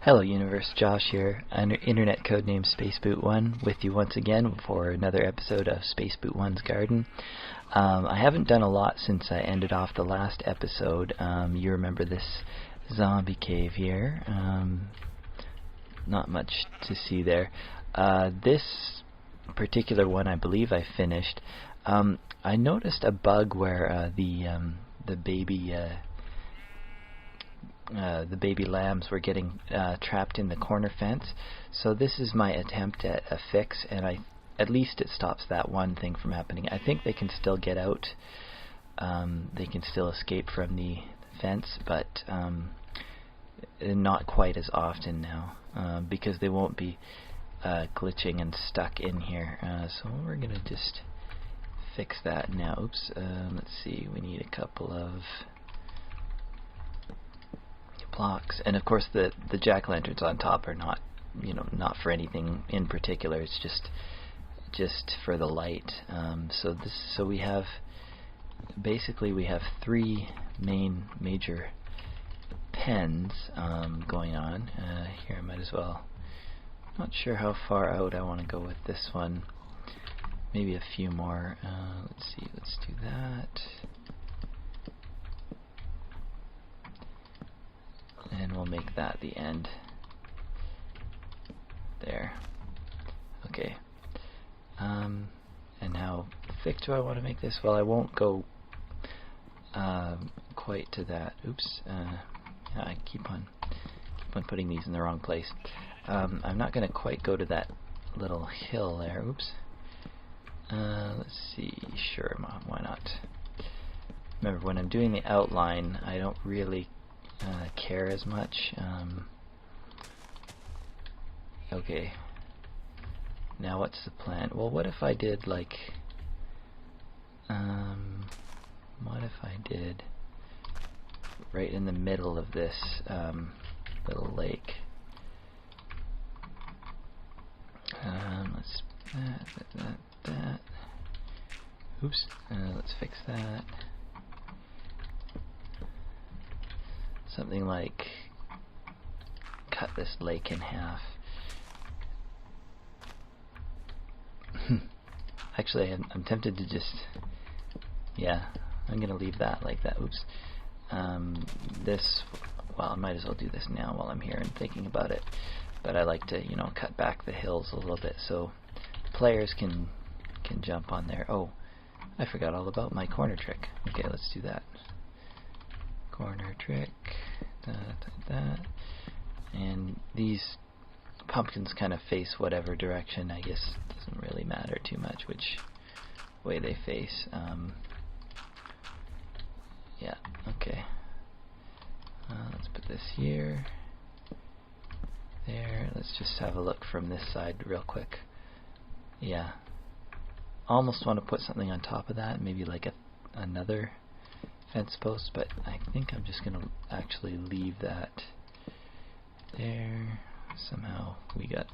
Hello Universe, Josh here, internet codename SpaceBoot1, with you once again for another episode of SpaceBoot1's Garden. I haven't done a lot since I ended off the last episode. You remember this zombie cave here. Not much to see there. This particular one I believe I finished. I noticed a bug where the baby lambs were getting trapped in the corner fence. So this is my attempt at a fix, and at least it stops that one thing from happening. I think they can still get out. They can still escape from the fence, but not quite as often now, because they won't be glitching and stuck in here. So we're gonna just fix that now. Oops. Let's see. We need a couple of blocks, and of course the jack-o'-lanterns on top are not, not for anything in particular. It's just for the light. So we have three major pens going on here. I might as well. Not sure how far out I want to go with this one. Maybe a few more. Let's see. Let's do that. And we'll make that the end. There. Okay. And how thick do I want to make this? Well, I won't go quite to that. Oops. I keep on putting these in the wrong place. I'm not going to quite go to that little hill there. Oops. Let's see. Sure, why not? Remember, when I'm doing the outline, I don't really care as much. Okay. Now what's the plan? Well, what if I did like right in the middle of this little lake? Let's that. Oops. Let's fix that. Something like cut this lake in half. Actually, I'm tempted to just, I'm gonna leave that like that. Oops. Well, I might as well do this now while I'm here and thinking about it. But I like to, cut back the hills a little bit so players can jump on there. Oh, I forgot all about my corner trick. Okay, let's do that. Corner trick, that, and these pumpkins kind of face whatever direction. I guess it doesn't really matter too much which way they face. Yeah, okay. Let's put this here, there. Let's just have a look from this side real quick. Yeah, almost want to put something on top of that, maybe like another fence post, but I think I'm just going to actually leave that there. Somehow we got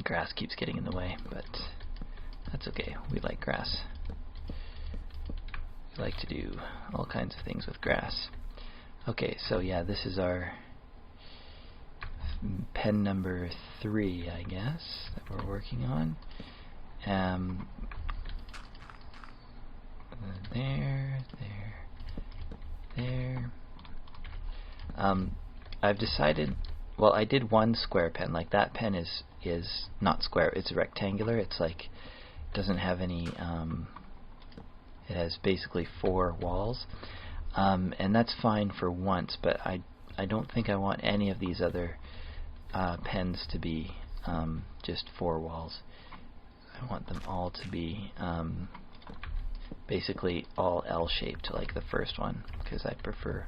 grass keeps getting in the way, but that's okay. We like grass. We like to do all kinds of things with grass. Okay, so yeah, this is our pen number 3, I guess, that we're working on. There. I've decided, well, I did one square pen. Like, that pen is not square, it's rectangular. It's like, doesn't have any, it has basically 4 walls. And that's fine for once, but I don't think I want any of these other pens to be just 4 walls. I want them all to be basically all L-shaped, like the first one, because I prefer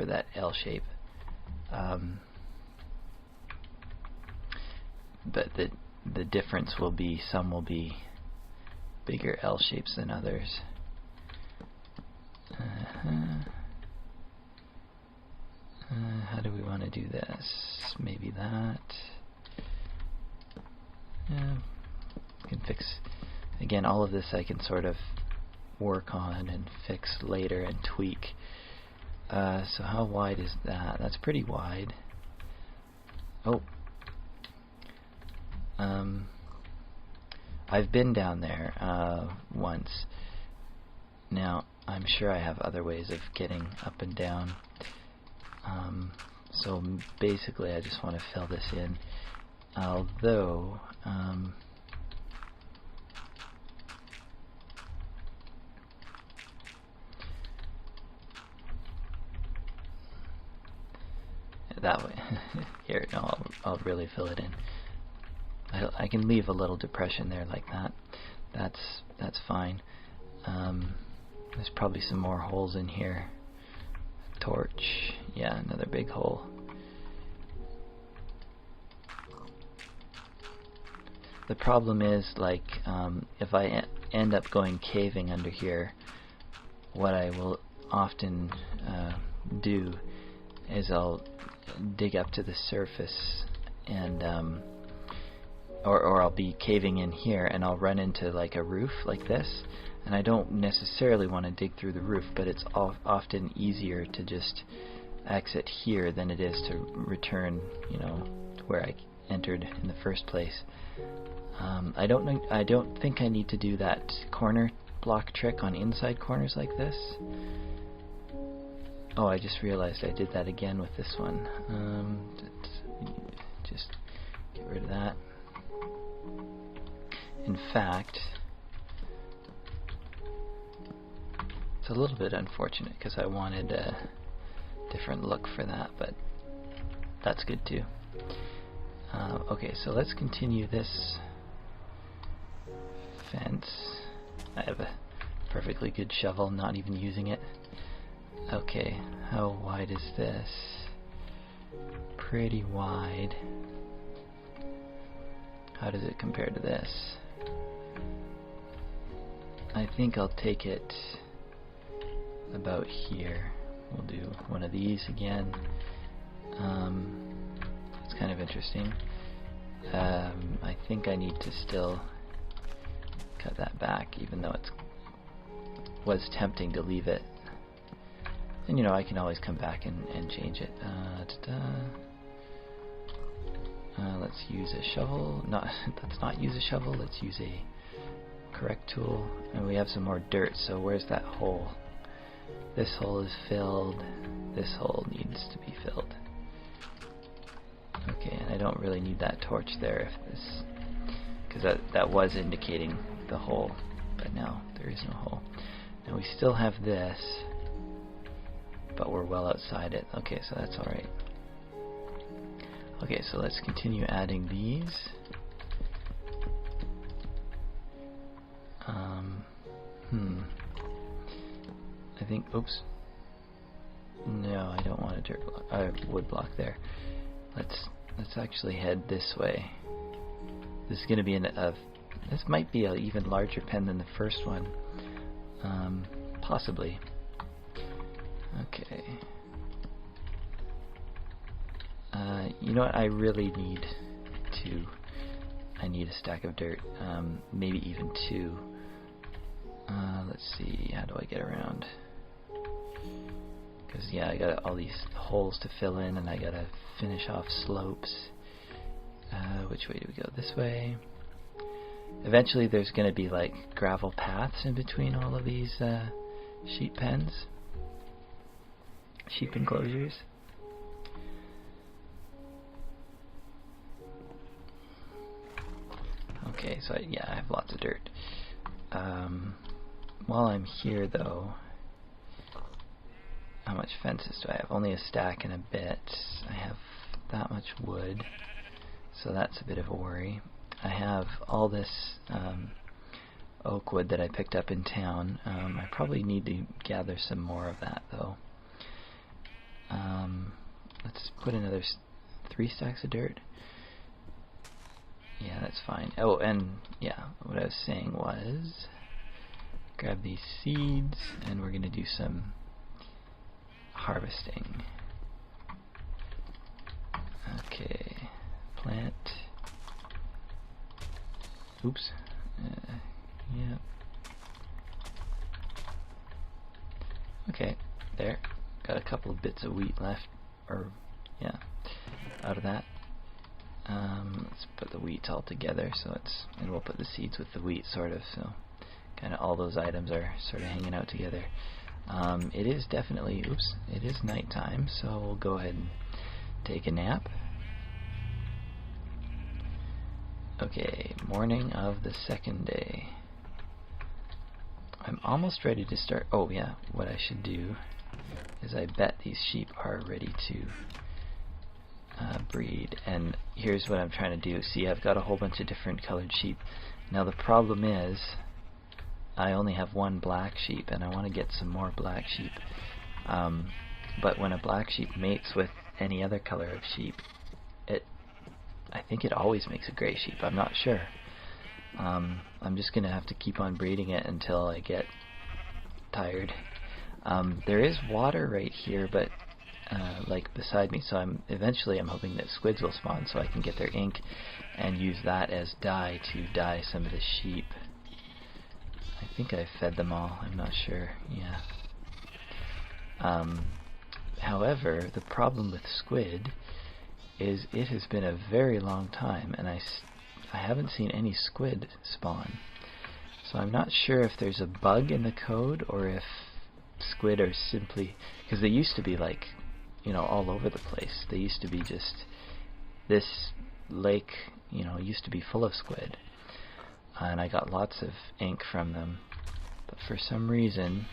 that L shape. But the difference will be, some will be bigger L shapes than others. How do we want to do this? Maybe that. I can fix, again, all of this I can sort of work on and fix later and tweak. So how wide is that? That's pretty wide. Oh. I've been down there once. Now, I'm sure I have other ways of getting up and down. So basically I just want to fill this in. Although, that way. Here, no, I'll really fill it in. I can leave a little depression there like that. That's fine. There's probably some more holes in here. Torch, yeah, another big hole. The problem is, like, if I end up going caving under here, what I will often do is I'll dig up to the surface and or I'll be caving in here and I'll run into like a roof like this, and I don't necessarily want to dig through the roof, but it's often easier to just exit here than it is to return, you know, to where I entered in the first place. I don't think I need to do that corner block trick on inside corners like this. Oh, I just realized I did that again with this one. Just get rid of that. In fact, it's a little bit unfortunate because I wanted a different look for that, but that's good too. Okay, so let's continue this fence. I have a perfectly good shovel, not even using it. Okay, how wide is this? Pretty wide. How does it compare to this? I think I'll take it about here. We'll do one of these again. It's kind of interesting. I think I need to still cut that back, even though it was tempting to leave it. And you know, I can always come back and change it. Let's use a shovel. Let's not use a shovel. Let's use a correct tool. And we have some more dirt. So where's that hole? This hole is filled. This hole needs to be filled. Okay, and I don't really need that torch there, if this, because that was indicating the hole, but now there is no hole. Now we still have this, but we're well outside it. Okay, so that's alright. Okay, so let's continue adding these. I think, oops. No, I don't want a wood block there. Let's actually head this way. This is going to be this might be an even larger pen than the first one. Possibly. Okay. You know what? I really need I need a stack of dirt. Maybe even two. Let's see. How do I get around? Because yeah, I got all these holes to fill in, and I gotta finish off slopes. Which way do we go? This way. Eventually there's going to be like gravel paths in between all of these sheep pens. Sheep enclosures. Okay, so yeah, I have lots of dirt. While I'm here though, how much fences do I have? Only a stack and a bit. I have that much wood, so that's a bit of a worry. I have all this oak wood that I picked up in town. I probably need to gather some more of that though. Let's put another 3 stacks of dirt. Yeah, that's fine. Oh, and yeah, what I was saying was grab these seeds and we're going to do some harvesting. Okay, plant. Oops. Yeah. Okay, there. Got a couple of bits of wheat left, or yeah, out of that. Let's put the wheat all together, and we'll put the seeds with the wheat, sort of, so kind of all those items are sort of hanging out together. It is definitely, it is nighttime, so we'll go ahead and take a nap. Okay, morning of the second day. I'm almost ready to start. Oh yeah, what I should do is I bet these sheep are ready to breed, and here's what I'm trying to do. See, I've got a whole bunch of different colored sheep. Now the problem is I only have one black sheep, and I want to get some more black sheep. But when a black sheep mates with any other color of sheep, I think it always makes a gray sheep. I'm not sure. I'm just going to have to keep on breeding it until I get tired. There is water right here, but like beside me, so eventually I'm hoping that squids will spawn so I can get their ink and use that as dye to dye some of the sheep. I think I fed them all, I'm not sure, yeah. However, the problem with squid is it has been a very long time, and I haven't seen any squid spawn. So I'm not sure if there's a bug in the code, or if squid are simply, because they used to be like, you know, all over the place. They used to be just, this lake, you know, used to be full of squid, and I got lots of ink from them. But for some reason,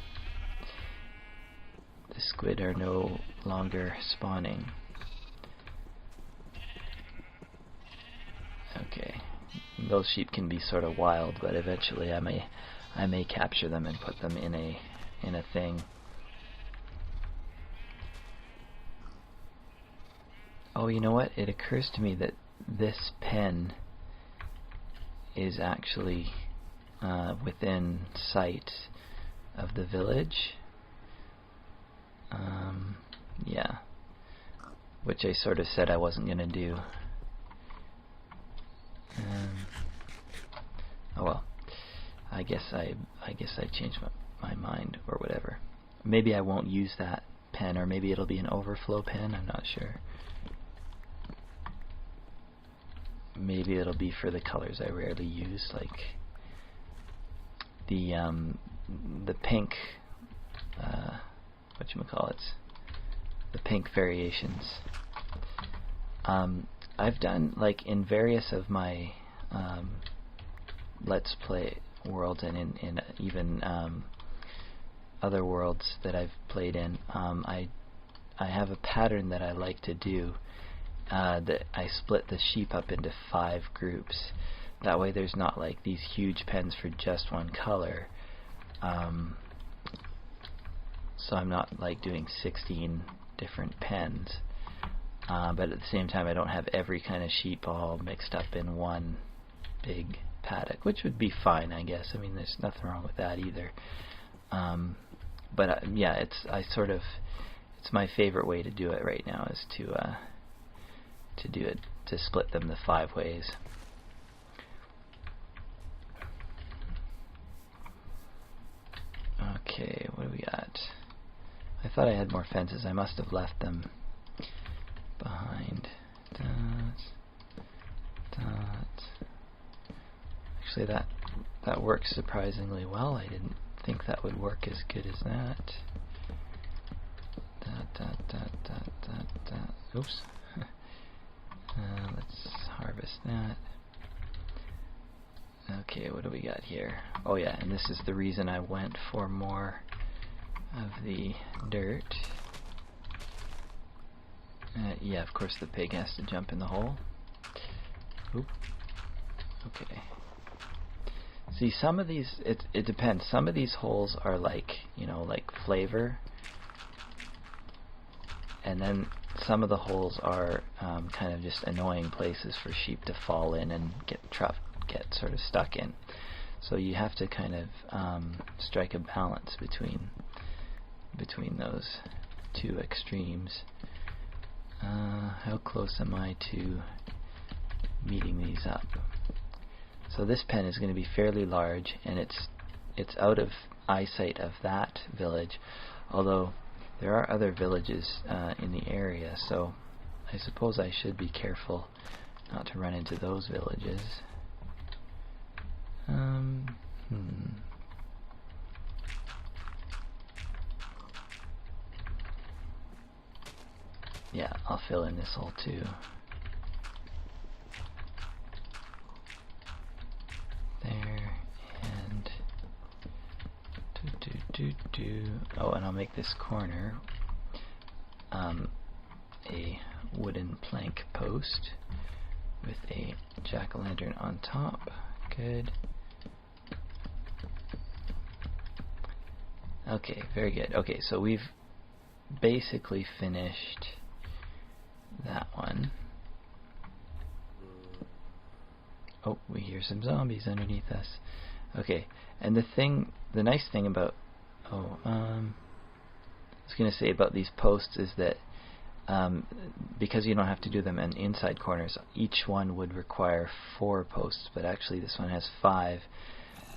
the squid are no longer spawning. Okay, those sheep can be sort of wild, but eventually I may capture them and put them in a thing. Oh, you know what? It occurs to me that this pen is actually within sight of the village. Yeah, which I sort of said I wasn't going to do. Oh well, I guess I changed my mind, or whatever. Maybe I won't use that pen, or maybe it'll be an overflow pen, I'm not sure. Maybe it'll be for the colors I rarely use, like the pink, whatchamacallits, the pink variations. I've done, like, in various of my Let's Play worlds, and in even other worlds that I've played in, I have a pattern that I like to do, that I split the sheep up into 5 groups. That way there's not like these huge pens for just one color. So I'm not like doing 16 different pens. But at the same time, I don't have every kind of sheep all mixed up in one big paddock, which would be fine, I guess. I mean, there's nothing wrong with that either. But yeah, it's my favorite way to do it right now, is to split them the 5 ways. Okay, what do we got? I thought I had more fences. I must have left them behind. Actually, that works surprisingly well. I didn't think that would work as good as that. Oops. Let's harvest that. Okay, what do we got here? Oh yeah, and this is the reason I went for more of the dirt. Yeah, of course the pig has to jump in the hole. Oop. Okay. See, some of these, it depends. Some of these holes are like, you know, like flavor. And then some of the holes are kind of just annoying places for sheep to fall in and get sort of stuck in. So you have to kind of strike a balance between those 2 extremes. How close am I to meeting these up? So this pen is going to be fairly large, and it's out of eyesight of that village. Although there are other villages in the area, so I suppose I should be careful not to run into those villages. Yeah, I'll fill in this hole too. There, and oh, and I'll make this corner a wooden plank post with a jack-o'-lantern on top. Good. Okay, very good. Okay, so we've basically finished that one. Oh, we hear some zombies underneath us. Okay, and the nice thing about, I was going to say about these posts is that because you don't have to do them in inside corners, each one would require 4 posts, but actually this one has 5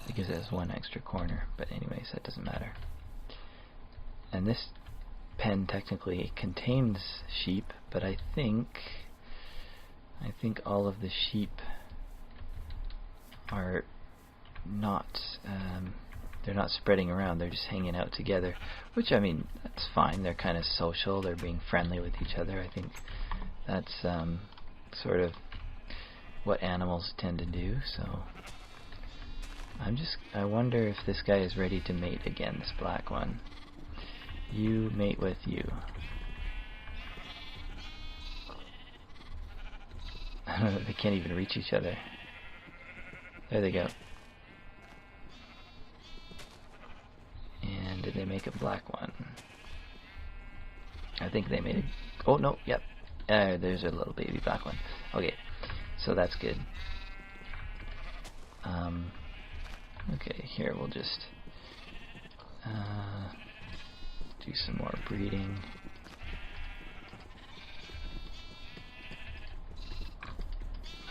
because it has 1 extra corner. But anyways, that doesn't matter. And this pen technically contains sheep, but I think all of the sheep are not they're not spreading around, they're just hanging out together, which, I mean, that's fine. They're kind of social, they're being friendly with each other. I think that's sort of what animals tend to do. So I wonder if this guy is ready to mate again, this black one. You mate with you. They can't even reach each other. There they go. And did they make a black one? I think they made a... Oh, no, yep. There's a little baby black one. Okay, so that's good. Okay, here we'll just do some more breeding.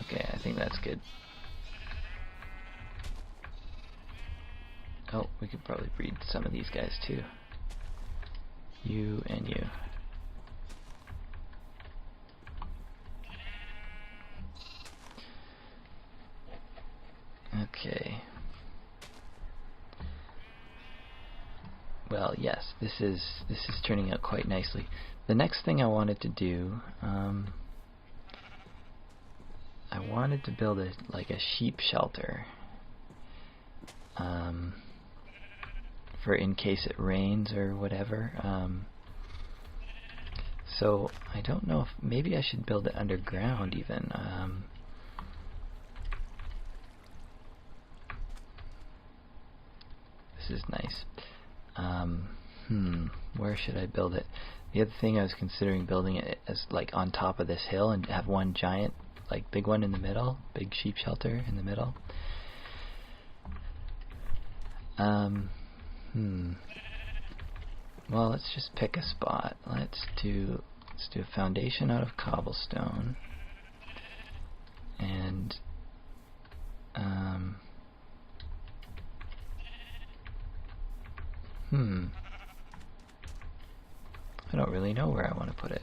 Okay, I think that's good. Oh, we could probably breed some of these guys too. You and you. Okay. Well, yes, this is turning out quite nicely. The next thing I wanted to do, I wanted to build like a sheep shelter. For in case it rains or whatever. So I don't know if maybe I should build it underground even. This is nice. Where should I build it? The other thing, I was considering building it as like on top of this hill and have one giant, like big one in the middle, big sheep shelter in the middle. Well, let's just pick a spot. Let's do a foundation out of cobblestone, and I don't really know where I want to put it.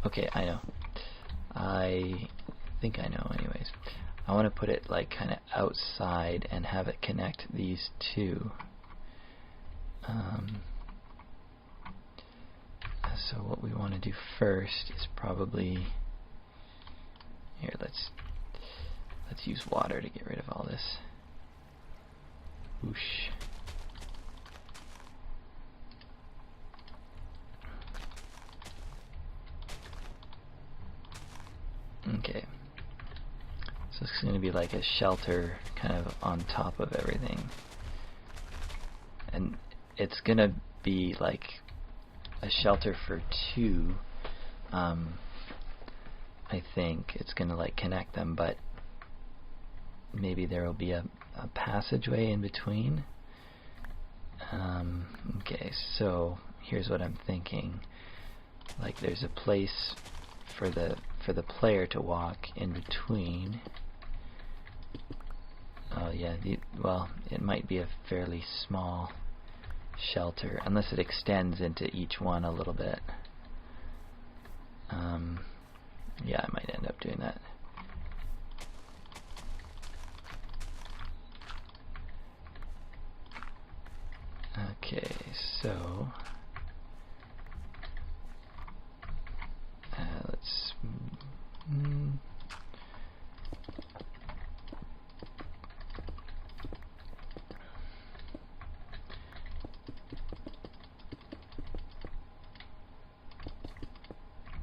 Okay, I know. I think I know anyways. I want to put it like kind of outside and have it connect these two. So what we want to do first is probably here. Let's use water to get rid of all this. Whoosh. Okay. So it's going to be like a shelter kind of on top of everything. And it's going to be like a shelter for 2. I think it's going to like connect them, but maybe there will be a passageway in between. Okay, so here's what I'm thinking. Like there's a place for the player to walk in between. Oh yeah, well, it might be a fairly small shelter, unless it extends into each one a little bit. Yeah, I might end up doing that. Okay, so let's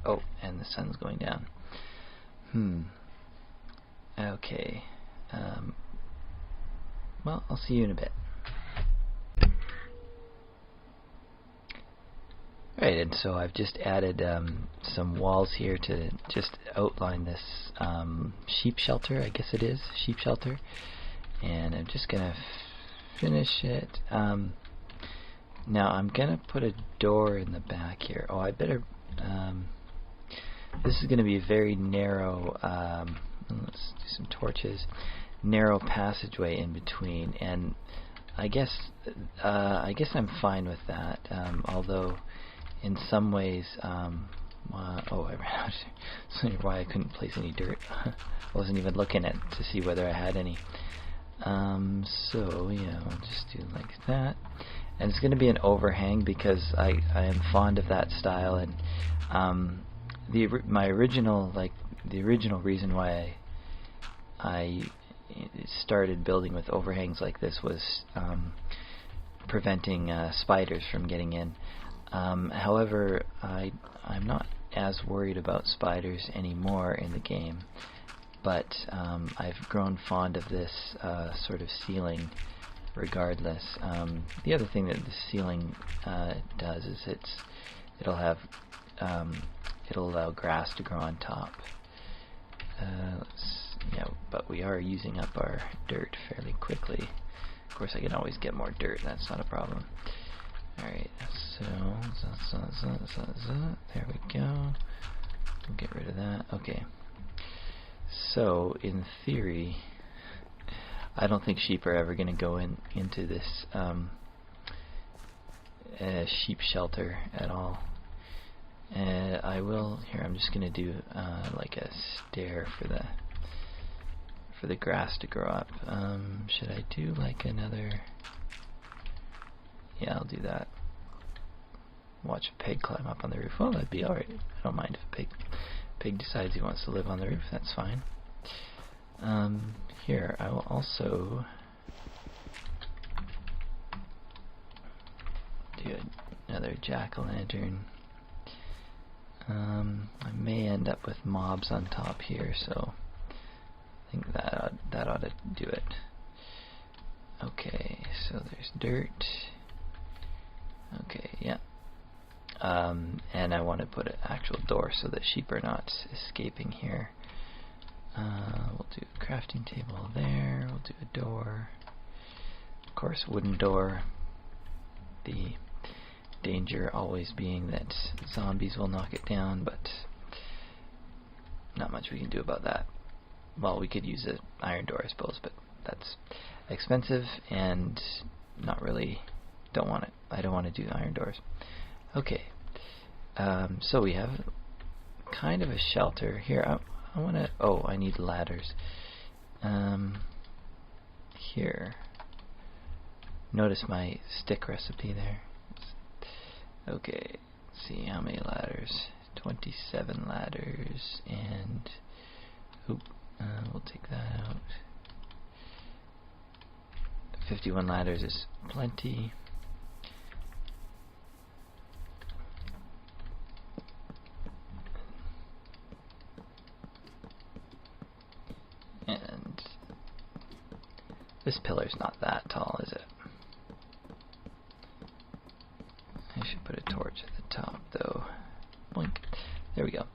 oh, and the sun's going down. Okay. Well, I'll see you in a bit. Right, and so I've just added some walls here to just outline this sheep shelter, I guess it is, sheep shelter. And I'm just going to finish it. Now I'm going to put a door in the back here. Oh, I better... this is going to be a very narrow... let's do some torches. Narrow passageway in between, and I guess I'm fine with that. Although, in some ways, oh, I ran out. So why I couldn't place any dirt. I wasn't even looking at to see whether I had any. So yeah, I'll just do like that, and it's going to be an overhang because I am fond of that style, and my original reason why I started building with overhangs like this was preventing spiders from getting in. However, I'm not as worried about spiders anymore in the game, but I've grown fond of this sort of ceiling regardless. The other thing that the ceiling does is it'll allow grass to grow on top. But we are using up our dirt fairly quickly. Of course, I can always get more dirt. That's not a problem. Alright, so there we go. We'll get rid of that. Okay. So, in theory, I don't think sheep are ever going to go into this sheep shelter at all. I will, here I'm just going to do like a stair for the grass to grow up. Should I do like another? Yeah, I'll do that. Watch a pig climb up on the roof. Well, that'd be alright. I don't mind if a pig decides he wants to live on the roof. That's fine. Here, I will also do another jack-o'-lantern. I may end up with mobs on top here, so I think that ought to do it. Okay, so there's dirt. Okay, yeah. And I want to put an actual door so that sheep are not escaping here. We'll do a crafting table there. We'll do a door. Of course, wooden door. The danger always being that zombies will knock it down, but not much we can do about that. Well, we could use an iron door, I suppose, but that's expensive and not really. Don't want it. I don't want to do iron doors. Okay. So we have kind of a shelter here. I want to. Oh, I need ladders. Here. Notice my stick recipe there. Okay. Let's see how many ladders. 27 ladders, and we'll take that out. 51 ladders is plenty. And this pillar's not that tall, is it? I should put a torch at the top, though. Boink. There we go.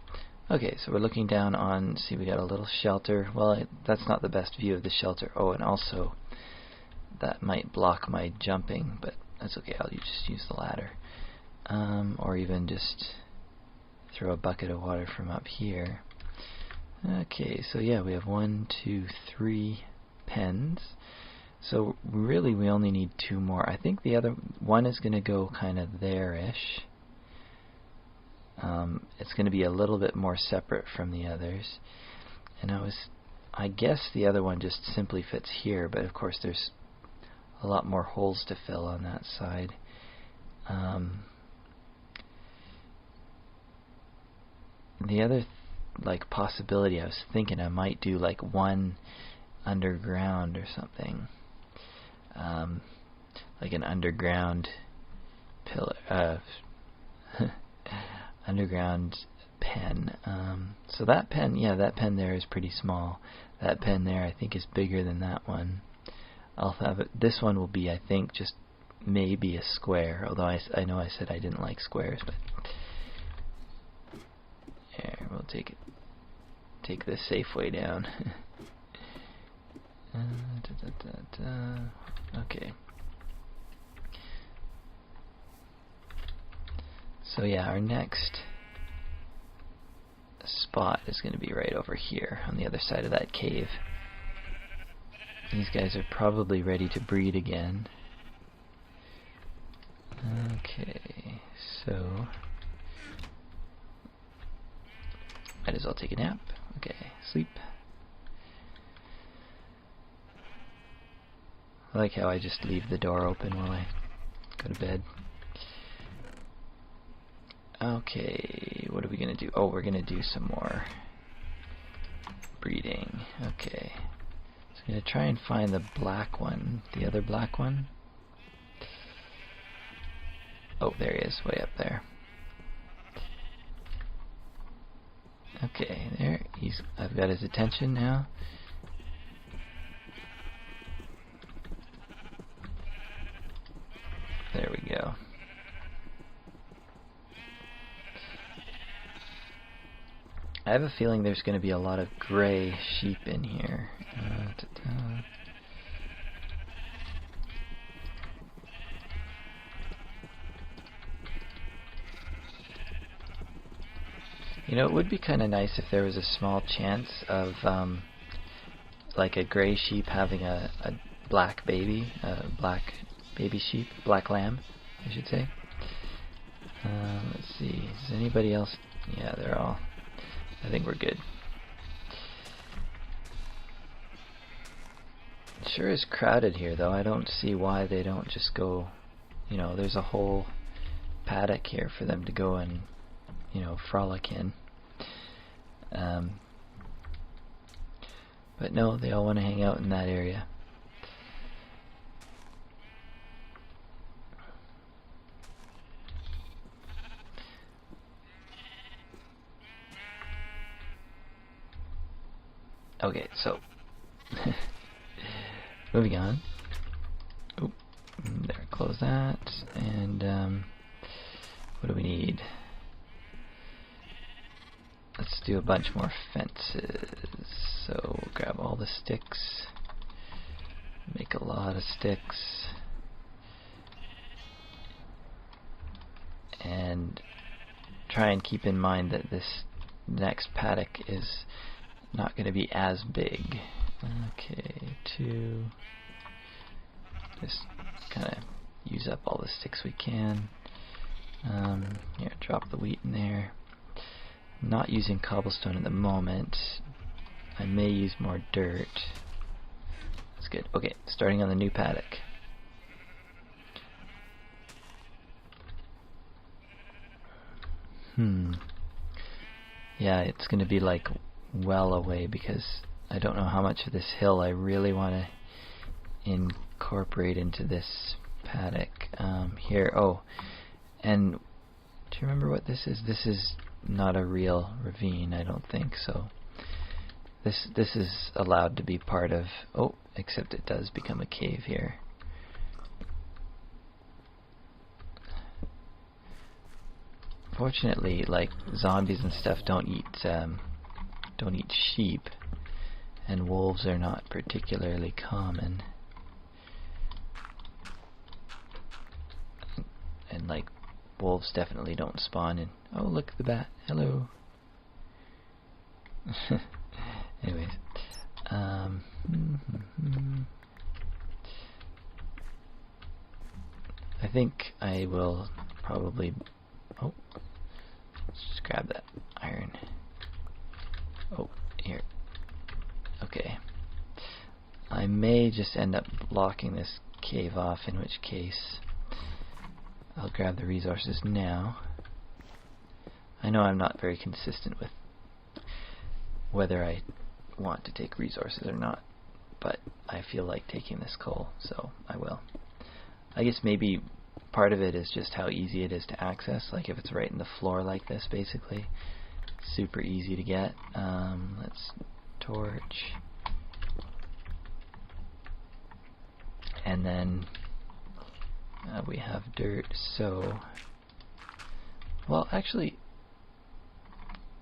Okay, so we're looking down on, see, we got a little shelter. Well, that's not the best view of the shelter. Oh, and also, that might block my jumping, but that's okay. I'll just use the ladder. Or even just throw a bucket of water from up here. Okay, so yeah, we have 1, 2, 3 pens. So really we only need 2 more. I think the other one is going to go kind of there-ish. It's going to be a little bit more separate from the others. And I guess the other one just simply fits here, but of course there's a lot more holes to fill on that side. The other like possibility, I was thinking I might do like one underground or something, like an underground pillar, underground pen. So that pen, yeah, that pen there is pretty small. That pen there I think is bigger than that one. I'll have it. This one will be, I think, just maybe a square. Although I know I said I didn't like squares, but here, we'll take the safe way down. Okay. So yeah, our next spot is going to be right over here on the other side of that cave. These guys are probably ready to breed again. Okay, so might as well take a nap. Okay, sleep. I like how I just leave the door open while I go to bed. Okay, what are we gonna do? Oh, we're gonna do some more breeding. Okay. So I'm gonna try and find the black one. The other black one. Oh, there he is, way up there. Okay, there. I've got his attention now. There we go. I have a feeling there's going to be a lot of gray sheep in here. You know, it would be kind of nice if there was a small chance of like a gray sheep having a black baby, black baby sheep, black lamb, I should say. Let's see, is anybody else? Yeah, they're all, I think we're good. It sure is crowded here though. I don't see why they don't just go, you know, there's a whole paddock here for them to go and, you know, frolic in. But no, they all want to hang out in that area. Okay, so moving on. Oop, there, close that. And what do we need? Let's do a bunch more fences. So we'll grab all the sticks, make a lot of sticks, and try and keep in mind that this next paddock is not going to be as big. Okay, 2. Just kind of use up all the sticks we can. Here, drop the wheat in there. Not using cobblestone at the moment. I may use more dirt. That's good. Okay, starting on the new paddock. Yeah, it's going to be like well away because I don't know how much of this hill I really want to incorporate into this paddock. Here, oh, and do you remember what this is? This is not a real ravine, I don't think so. This is allowed to be part of, oh, except it does become a cave here. Fortunately, like zombies and stuff don't eat sheep, and wolves are not particularly common. And like wolves definitely don't spawn in. Oh, look at the bat. Hello. Anyways, I think I will probably... Oh, let's just grab that iron. Oh, here. Okay. I may just end up blocking this cave off, in which case I'll grab the resources now. I know I'm not very consistent with whether I want to take resources or not, but I feel like taking this coal, so I will. I guess maybe part of it is just how easy it is to access, like if it's right in the floor like this, basically. Super easy to get. Let's torch. And then we have dirt, so... Well, actually,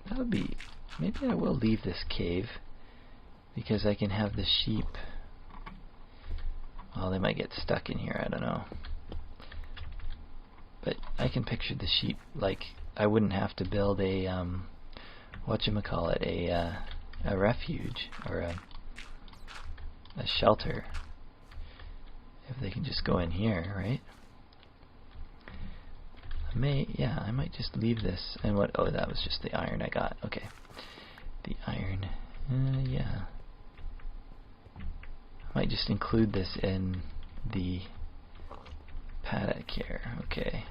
that would be... Maybe I will leave this cave, because I can have the sheep... Well, they might get stuck in here, I don't know. But I can picture the sheep, like, I wouldn't have to build a, whatchamacallit, a refuge, or a shelter. If they can just go in here, right? I might just leave this, and what, oh, that was just the iron I got, okay. The iron, yeah. I might just include this in the paddock here. Okay.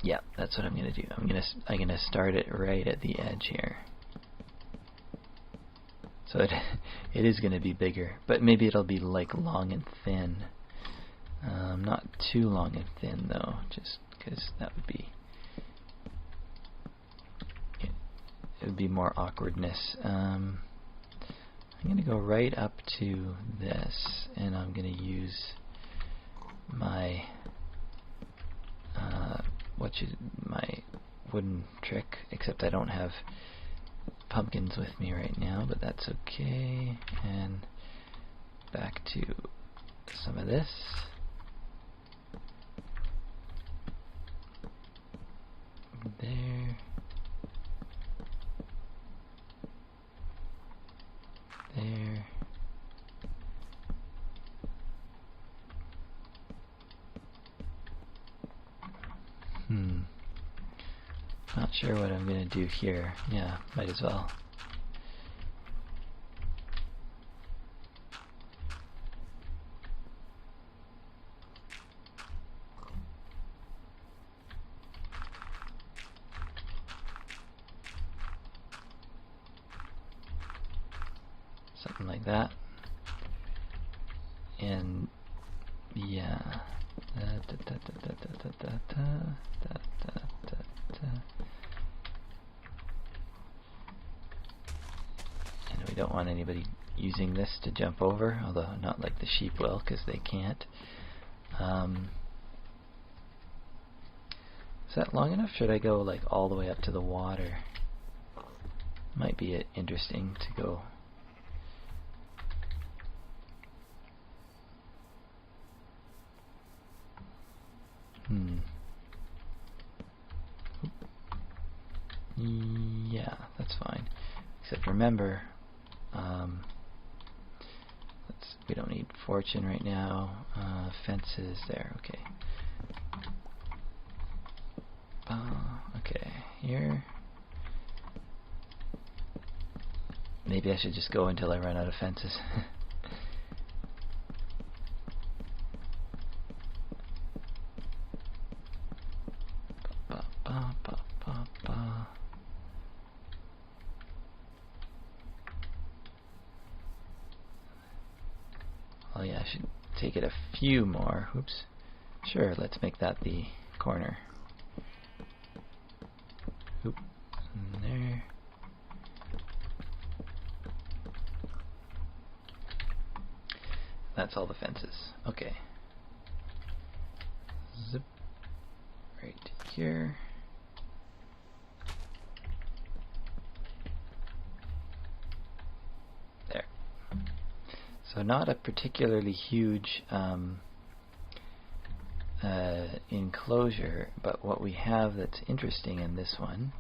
Yeah, that's what I'm gonna do. I'm gonna start it right at the edge here. So it is gonna be bigger, but maybe it'll be like long and thin. Not too long and thin though, just because that would be it would be more awkwardness. I'm gonna go right up to this, and I'm gonna use my my wooden trick, except I don't have pumpkins with me right now, but that's okay. And back to some of this. There. There. Not sure what I'm gonna do here. Yeah, might as well. Something like that. And yeah. And we don't want anybody using this to jump over, although not like the sheep will, because they can't. Is that long enough? Should I go like all the way up to the water? Might be interesting to go. Yeah, that's fine. Except remember, we don't need fortune right now. Fences there, okay. Okay, here. Maybe I should just go until I run out of fences. Oh yeah, I should take it a few more. Oops. Sure, let's make that the corner. Oop. And there. That's all the fences. Okay. Zip. Right here. There. So not a particularly huge enclosure, but what we have that's interesting in this one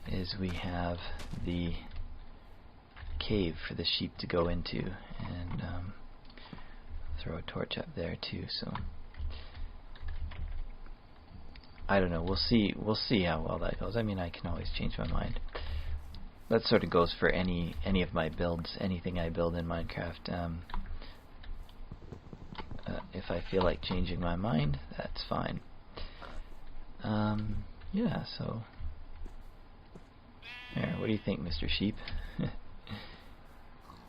is we have the cave for the sheep to go into, and throw a torch up there too. So I don't know. We'll see. We'll see how well that goes. I mean, I can always change my mind. That sort of goes for any of my builds, anything I build in Minecraft. If I feel like changing my mind, that's fine. Yeah, so there, what do you think, Mr. Sheep?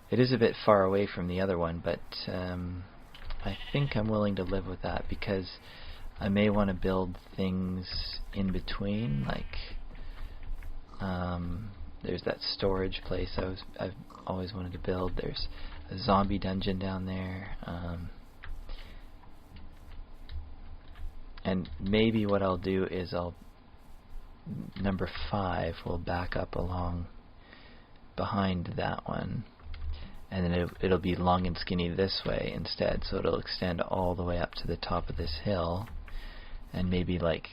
It is a bit far away from the other one, but I think I'm willing to live with that, because I may want to build things in between, like there's that storage place I've always wanted to build. There's a zombie dungeon down there. And maybe what I'll do is number 5 will back up along behind that one, and then it'll be long and skinny this way instead, so it'll extend all the way up to the top of this hill, and maybe like,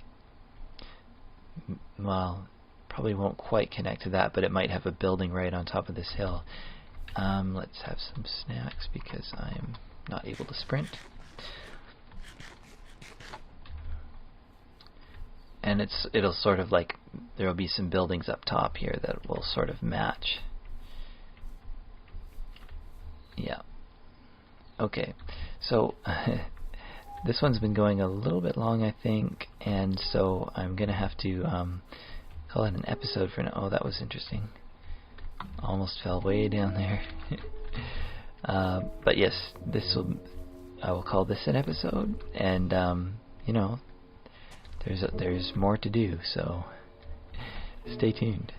well, probably won't quite connect to that, but it might have a building right on top of this hill. Let's have some snacks because I'm not able to sprint. And it'll sort of like, there'll be some buildings up top here that will sort of match. Yeah. Okay. So this one's been going a little bit long, I think, and so I'm gonna have to call it an episode for now. Oh, that was interesting. Almost fell way down there. But yes, I will call this an episode, and you know, there's more to do, so stay tuned.